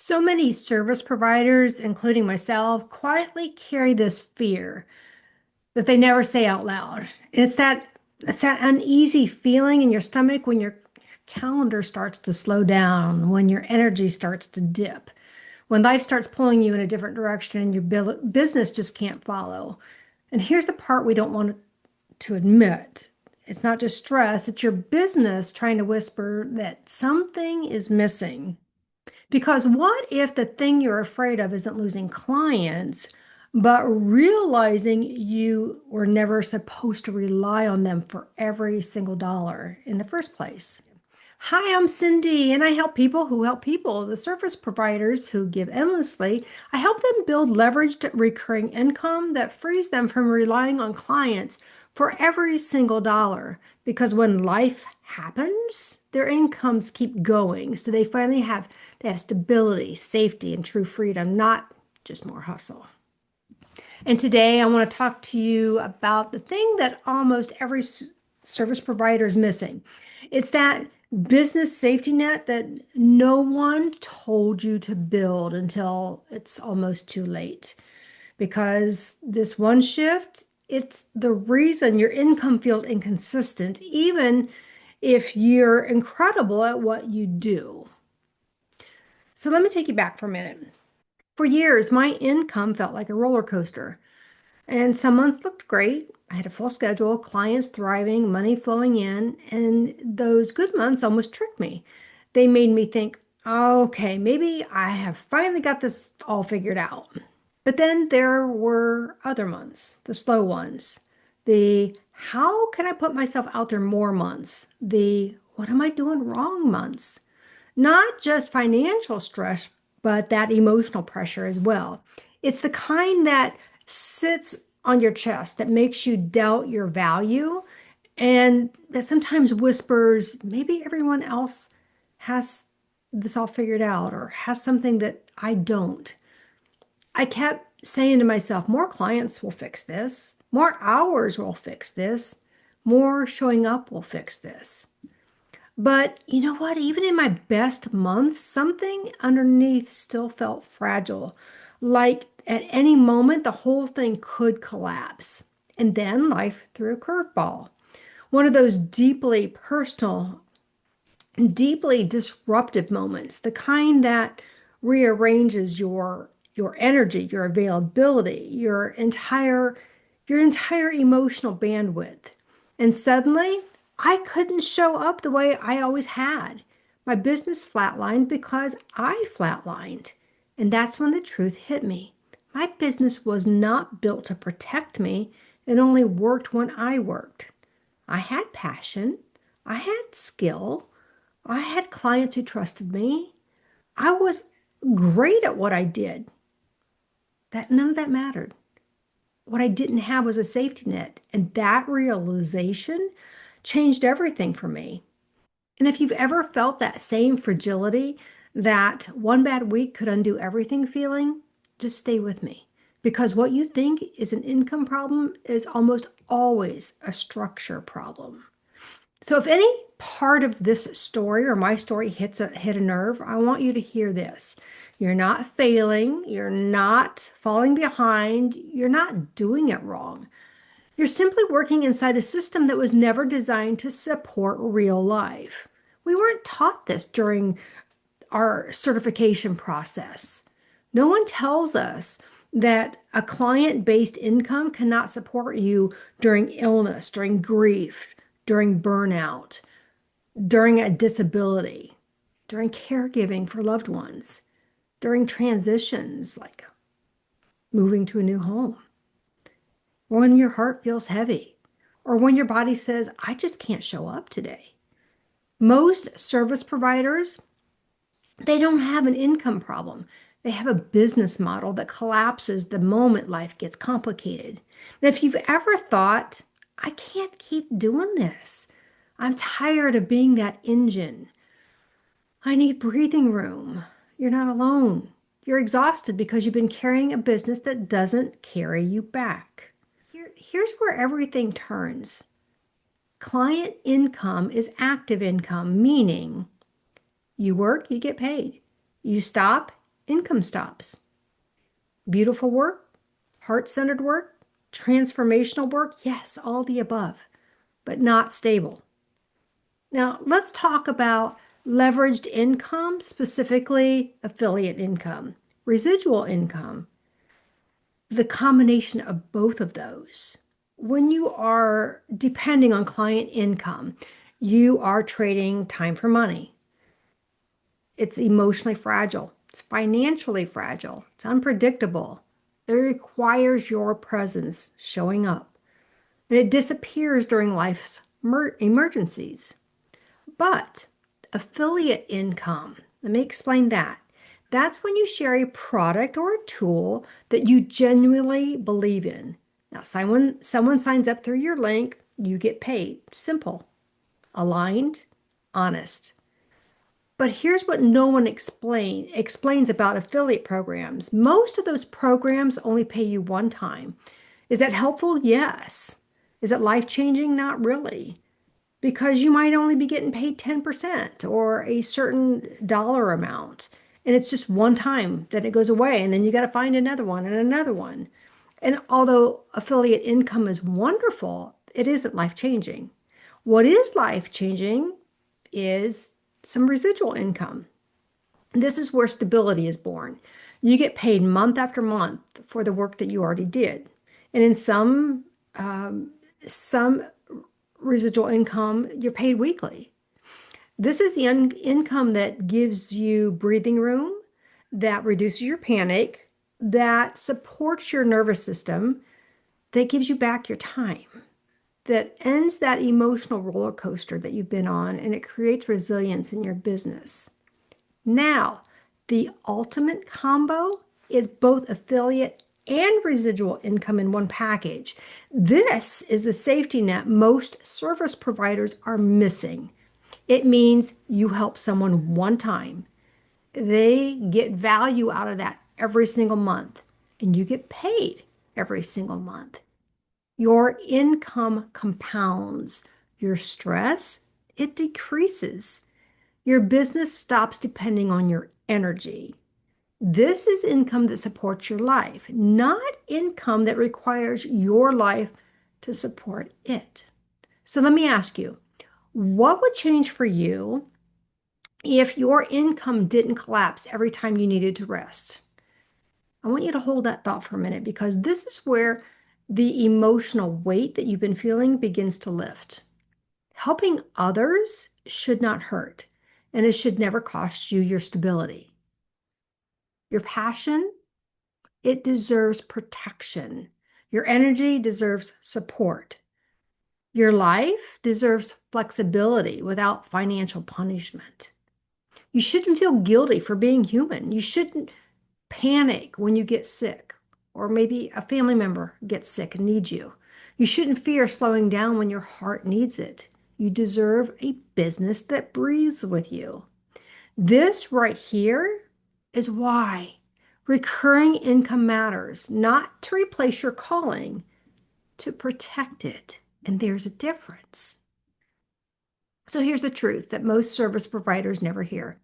So many service providers, including myself, quietly carry this fear that they never say out loud. It's that uneasy feeling in your stomach when your calendar starts to slow down, when your energy starts to dip, when life starts pulling you in a different direction and your business just can't follow. And here's the part we don't want to admit. It's not just stress, it's your business trying to whisper that something is missing. Because what if the thing you're afraid of isn't losing clients, but realizing you were never supposed to rely on them for every single dollar in the first place? Hi, I'm Cindy, and I help people who help people, the service providers who give endlessly. I help them build leveraged recurring income that frees them from relying on clients for every single dollar. Because when life happens, their incomes keep going. So they have stability, safety, and true freedom, not just more hustle. And today I want to talk to you about the thing that almost every service provider is missing. It's that business safety net that no one told you to build until it's almost too late. Because this one shift, it's the reason your income feels inconsistent, even if you're incredible at what you do. So let me take you back for a minute. For years, my income felt like a roller coaster. And some months looked great. I had a full schedule, clients thriving, money flowing in, and those good months almost tricked me. They made me think, okay, maybe I have finally got this all figured out. But then there were other months, the slow ones, the how can I put myself out there more months, the what am I doing wrong months. Not just financial stress, but that emotional pressure as well. It's the kind that sits on your chest that makes you doubt your value and that sometimes whispers, maybe everyone else has this all figured out or has something that I don't. I kept saying to myself, more clients will fix this, more hours will fix this, more showing up will fix this. But you know what? Even in my best months, something underneath still felt fragile. Like at any moment, the whole thing could collapse. And then life threw a curveball. One of those deeply personal, deeply disruptive moments, the kind that rearranges your energy, your availability, your entire emotional bandwidth. And suddenly, I couldn't show up the way I always had. My business flatlined because I flatlined. And that's when the truth hit me. My business was not built to protect me. It only worked when I worked. I had passion. I had skill. I had clients who trusted me. I was great at what I did. That none of that mattered. What I didn't have was a safety net, and that realization changed everything for me. And if you've ever felt that same fragility, that one bad week could undo everything feeling, just stay with me. Because what you think is an income problem is almost always a structure problem. So if any part of this story or my story hit a nerve, I want you to hear this. You're not failing, you're not falling behind, you're not doing it wrong. You're simply working inside a system that was never designed to support real life. We weren't taught this during our certification process. No one tells us that a client-based income cannot support you during illness, during grief, during burnout, during a disability, during caregiving for loved ones, during transitions like moving to a new home, or when your heart feels heavy, or when your body says, I just can't show up today. Most service providers, they don't have an income problem. They have a business model that collapses the moment life gets complicated. And if you've ever thought, I can't keep doing this, I'm tired of being that engine, I need breathing room, you're not alone. You're exhausted because you've been carrying a business that doesn't carry you back. Here's where everything turns. Client income is active income, meaning you work, you get paid. You stop, income stops. Beautiful work, heart-centered work, transformational work, yes, all the above, but not stable. Now, let's talk about leveraged income, specifically affiliate income, residual income, the combination of both of those. When you are depending on client income, you are trading time for money. It's emotionally fragile. It's financially fragile. It's unpredictable. It requires your presence showing up. And it disappears during life's emergencies. But affiliate income, let me explain that. That's when you share a product or a tool that you genuinely believe in. Now, someone signs up through your link, you get paid. Simple, aligned, honest. But here's what no one explains about affiliate programs. Most of those programs only pay you one time. Is that helpful? Yes. Is it life-changing? Not really. Because you might only be getting paid 10% or a certain dollar amount. And it's just one time that it goes away. And then you got to find another one and another one. And although affiliate income is wonderful, it isn't life-changing. What is life-changing is some residual income. This is where stability is born. You get paid month after month for the work that you already did. And in some residual income, you're paid weekly. This is the income that gives you breathing room, that reduces your panic, that supports your nervous system, that gives you back your time, that ends that emotional roller coaster that you've been on, and it creates resilience in your business. Now, the ultimate combo is both affiliate and residual income in one package. This is the safety net most service providers are missing. It means you help someone one time. They get value out of that every single month, and you get paid every single month. Your income compounds. Your stress, it decreases. Your business stops depending on your energy. This is income that supports your life, not income that requires your life to support it. So let me ask you, what would change for you if your income didn't collapse every time you needed to rest? I want you to hold that thought for a minute because this is where the emotional weight that you've been feeling begins to lift. Helping others should not hurt, and it should never cost you your stability. Your passion, it deserves protection. Your energy deserves support. Your life deserves flexibility without financial punishment. You shouldn't feel guilty for being human. You shouldn't panic when you get sick, or maybe a family member gets sick and needs you. You shouldn't fear slowing down when your heart needs it. You deserve a business that breathes with you. This right here is why recurring income matters, not to replace your calling, to protect it. And there's a difference. So here's the truth that most service providers never hear.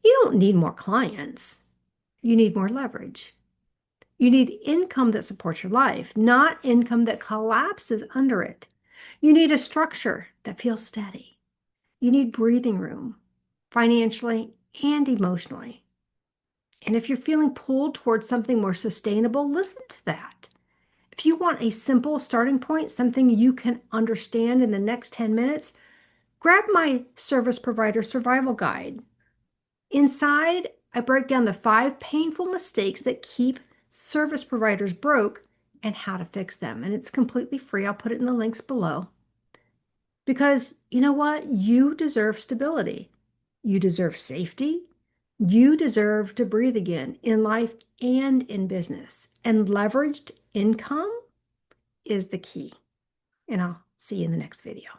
You don't need more clients. You need more leverage. You need income that supports your life, not income that collapses under it. You need a structure that feels steady. You need breathing room, financially and emotionally. And if you're feeling pulled towards something more sustainable, listen to that. If you want a simple starting point, something you can understand in the next 10 minutes, grab my Service Provider Survival Guide. Inside, I break down the 5 painful mistakes that keep service providers broke and how to fix them. And it's completely free. I'll put it in the links below. Because you know what? You deserve stability. You deserve safety. You deserve to breathe again in life and in business. And leveraged income is the key. And I'll see you in the next video.